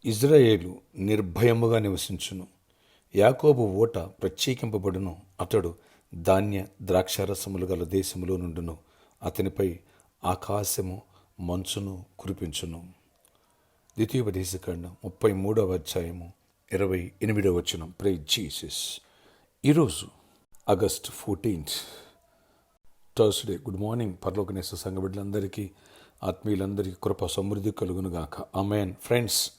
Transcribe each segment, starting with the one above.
ఇజ్రాయేలు నిర్భయముగా నివసించును. యాకోబు ఓట ప్రత్యేకింపబడును. అతడు ధాన్య ద్రాక్షారసములు గల దేశములో నుండును. అతనిపై ఆకాశము మంచును కురిపించును. ద్వితీయోపదేశకాండం 33 ప్రైజ్ జీసస్. ఈరోజు ఆగస్ట్ 14 థర్స్డే. గుడ్ మార్నింగ్ పరలోకనేస సంఘ బిడ్డలందరికీ, ఆత్మీయులందరికీ కృప సమృద్ధి కలుగునుగాక. ఆమేన్. ఫ్రెండ్స్,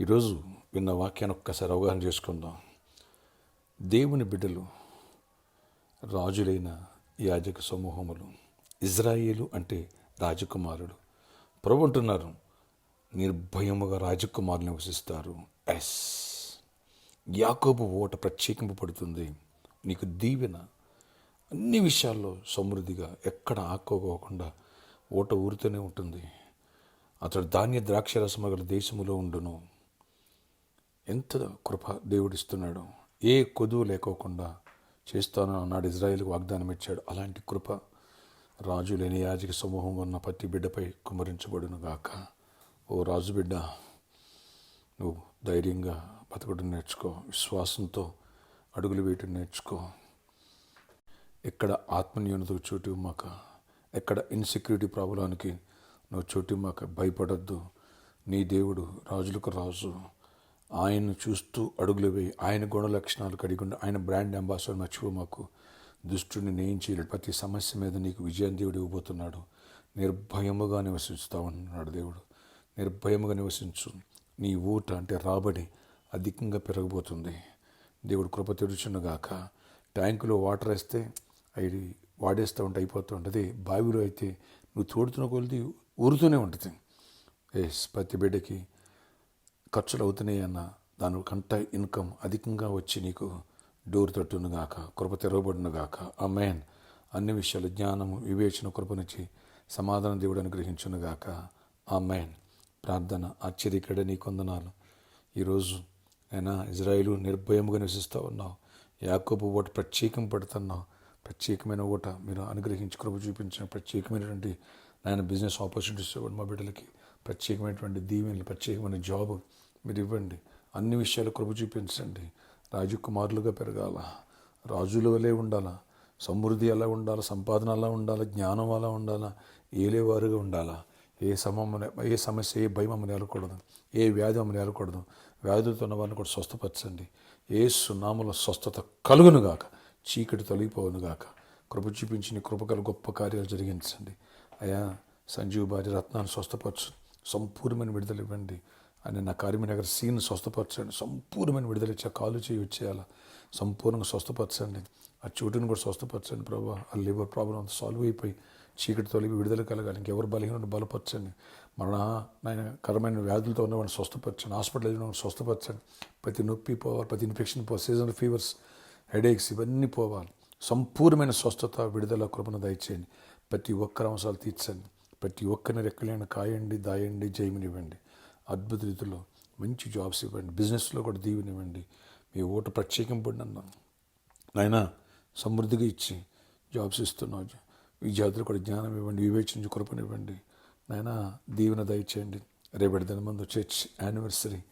ఈరోజు విన్న వాక్యాన్ని ఒక్కసారి అవగాహన చేసుకుందాం. దేవుని బిడ్డలు, రాజులైన యాజక సమూహములు, ఇజ్రాయేలు అంటే రాజకుమారుడు. ప్రభు అంటున్నారు, నిర్భయముగా రాజకుమారులు నివసిస్తారు. ఎస్, యాకోబు ఓట ప్రత్యేకింపబడుతుంది. నీకు దీవెన అన్ని విషయాల్లో సమృద్ధిగా, ఎక్కడ ఆక్కోకుండా ఓట ఊరుతూనే ఉంటుంది. అతడు ధాన్య ద్రాక్షరసము గల దేశములో ఉండును. ఎంత కృప దేవుడిస్తున్నాడు. ఏ కొదువు లేకోకుండా చేస్తాను అన్నాడు. ఇజ్రాయేలుకు వాగ్దానం ఇచ్చాడు. అలాంటి కృప రాజు లేని యాజక సమూహం ఉన్న ప్రతి బిడ్డపై కుమరించబడును గాక. ఓ రాజు బిడ్డ, నువ్వు ధైర్యంగా బతకడం నేర్చుకో. విశ్వాసంతో అడుగులు వేయటం నేర్చుకో. ఎక్కడ ఆత్మన్యూనతకు చోటు ఇవ్వమాక. ఎక్కడ ఇన్సెక్యూరిటీ ప్రాబ్లానికి నువ్వు చోటు ఇవ్వమాక. భయపడొద్దు. నీ దేవుడు రాజులకు రాజు. ఆయన్ను చూస్తూ అడుగులు వేయి. ఆయన గుణ లక్షణాలు కలిగి ఉండి, ఆయన బ్రాండ్ అంబాసిడర్ మర్చిపోమాకు. దుష్టుని నేయించేయలేడు. ప్రతి సమస్య మీద నీకు విజయం దేవుడు ఇవ్వబోతున్నాడు. నిర్భయముగా నివసిస్తామన్నాడు దేవుడు. నిర్భయముగా నివసించు. నీ ఊట అంటే రాబడి అధికంగా పెరగబోతుంది. దేవుడు కృప తెరుచునుగాక. ట్యాంకులో వాటర్ వేస్తే అవి వాడేస్తూ ఉంటే అయిపోతూ ఉంటుంది. బావిలో అయితే నువ్వు తోడుతున్న కొలిది ఊరుతూనే ఉంటుంది. ప్రతి బిడ్డకి ఖర్చులు అవుతున్నాయి అన్న దానికంట ఇన్కమ్ అధికంగా వచ్చి నీకు డోర్ తట్టునుగాక. కృప తెరవబడునుగాక. ఆమేన్. అన్ని విషయాలు జ్ఞానము, వివేచన, కృపనిచ్చి సమాధానం దేవుడు అనుగ్రహించునుగాక. ఆమేన్. ప్రార్థన. ఆశ్చర్యకడ నీ కొందనాలు. ఈరోజు అయినా ఇజ్రాయేలు నిర్భయముగా నివసిస్తూ ఉన్నావు. యాకోబు ఓట ప్రత్యేకింపడుతున్నావు. ప్రత్యేకమైన ఓట మీరు అనుగ్రహించి కృప చూపించిన ప్రత్యేకమైనటువంటి ఆయన బిజినెస్ ఆపర్చునిటీస్ ఇవ్వండి. మా బిడ్డలకి ప్రత్యేకమైనటువంటి దీవెనలు, ప్రత్యేకమైన జాబ్ మీరు ఇవ్వండి. అన్ని విషయాలు కృప చూపించండి. రాజకుమారులుగా పెరగాల. రాజుల వలె ఉండాలా. సమృద్ధి ఎలా ఉండాలా, సంపాదన అలా ఉండాలా, జ్ఞానం అలా ఉండాలా, ఏలేవారుగా ఉండాలా. ఏ సమస్య, ఏ భయం అమ్మని ఏలకూడదు. ఏ వ్యాధి అమ్మని ఏలకూడదు. వ్యాధులతో ఉన్న వారిని కూడా స్వస్థపరచండి. యేసు నామములో స్వస్థత కలుగునుగాక. చీకటి తొలగిపోవునుగాక. కృప చూపించి నీ కృపగల గొప్ప కార్యాలు జరిగించండి. అయా, సంజీవ్ భార్య రత్నాన్ని స్వస్థపరచు. సంపూర్ణమైన విడుదల ఇవ్వండి. అని నా కార్యనగర్ సీన్ స్వస్థపరచండి. సంపూర్ణమైన విడుదల ఇచ్చా. కాలు చేయి వచ్చేయాల సంపూర్ణంగా స్వస్థపరచండి. ఆ చోటును కూడా స్వస్థపరచండి ప్రభా. ఆ లివర్ ప్రాబ్లం అంతా సాల్వ్ అయిపోయి చీకటి తొలగి విడుదల కలగాలి. ఇంకెవరు బలహీన బలపరచండి. నాయన కరమైన వ్యాధులతో ఉన్నవాడిని స్వస్థపరచండి. హాస్పిటల్ ఉన్నవాడిని స్వస్థపరచండి. ప్రతి నొప్పి పోవాలి, ప్రతి ఇన్ఫెక్షన్ పోవాలి, సీజనల్ ఫీవర్స్, హెడేక్స్ ఇవన్నీ పోవాలి. సంపూర్ణమైన స్వస్థత, విడుదల, కృపను దయచేయండి. ప్రతి ఒక్కరి అవసరాలు తీర్చండి. ప్రతి ఒక్కరిని రెక్కలైన కాయండి, దాయండి, జయమునివ్వండి. అద్భుత రీతిలో మంచి జాబ్స్ ఇవ్వండి. బిజినెస్లో కూడా దీవెనివ్వండి. మీ ఓట ప్రత్యేకింపడిన నాయన సమృద్ధిగా ఇచ్చి జాబ్స్ ఇస్తున్నావు. విద్యార్థులు కూడా జ్ఞానం ఇవ్వండి, వివేచించి కృపనివ్వండి. నాయన దీవెన దయచేయండి. రేపటి దినమందు చర్చ్ యానివర్సరీ,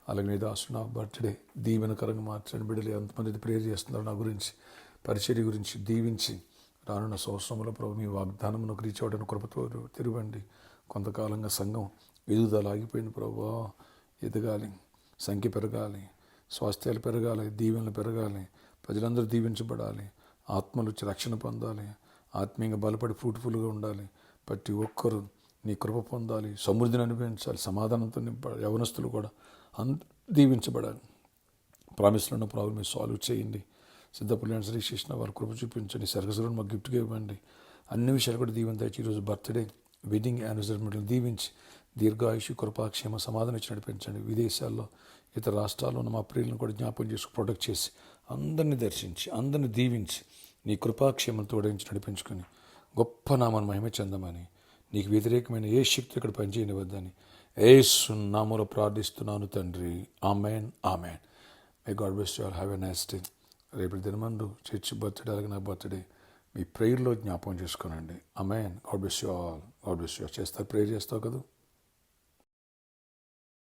అలాగే నీ దాసు నా బర్త్డే దీవెనకరంగా మార్చండి. బిడ్డలు ఎంతమంది ప్రేయర్ చేస్తున్నారు నా గురించి, పరిచర్య గురించి దీవించి రానున్న సంవత్సరంలో ప్రభు మీ వాగ్దానమునకు రీచ్ అవ్వడానికి కృపతో తిరగండి. కొంతకాలంగా సంఘం ఎదుగుదల ఆగిపోయింది ప్రభు. ఎదగాలి, సంఖ్య పెరగాలి, స్వాస్థ్యాలు పెరగాలి, దీవెనలు పెరగాలి, ప్రజలందరూ దీవించబడాలి, ఆత్మలు వచ్చి రక్షణ పొందాలి, ఆత్మీయంగా బలపడి ఫ్రూట్ఫుల్గా ఉండాలి. ప్రతి ఒక్కరూ నీ కృప పొందాలి, సమృద్ధిని అనుభవించాలి, సమాధానంతో నింపాలి. యవనస్తులు కూడా దీవించబడాలి. ప్రామిస్లో ఉన్న ప్రాబ్లమ్ మీరు సాల్వ్ చేయండి. సిద్ధపల్లి శ్రీకృష్ణ వారు కృప చూపించండి. సర్గసులను మాకు గిఫ్ట్గా ఇవ్వండి. అన్ని విషయాలు కూడా దీవెన దయచి ఈరోజు బర్త్డే, వెడ్డింగ్ యానివర్సరీ దీవించి దీర్ఘాయుషు, కృపాక్షేమ, సమాధానం ఇచ్చి నడిపించండి. విదేశాల్లో, ఇతర రాష్ట్రాల్లో ఉన్న మా ప్రియులను కూడా జ్ఞాపకం చేసి ప్రొటెక్ట్ చేసి అందరినీ దర్శించి అందరినీ దీవించి నీ కృపాక్షేమం తోడించి నడిపించుకొని గొప్ప నామాన్ని మహిమ చెందమని, నీకు వ్యతిరేకమైన ఏ శక్తి ఇక్కడ పనిచేయనివద్దని యేసు నామములో ప్రార్థిస్తున్నాను తండ్రి. Amen, amen. May God bless you all. Have a nice day. రేపటి దినమందు చర్చి బర్త్డే, అలాగే నా బర్త్డే మీ ప్రేయర్లో జ్ఞాపకం చేసుకోనండి. Amen. God bless you all. God bless you all. చేస్తారు, ప్రేయర్ చేస్తావు కదా.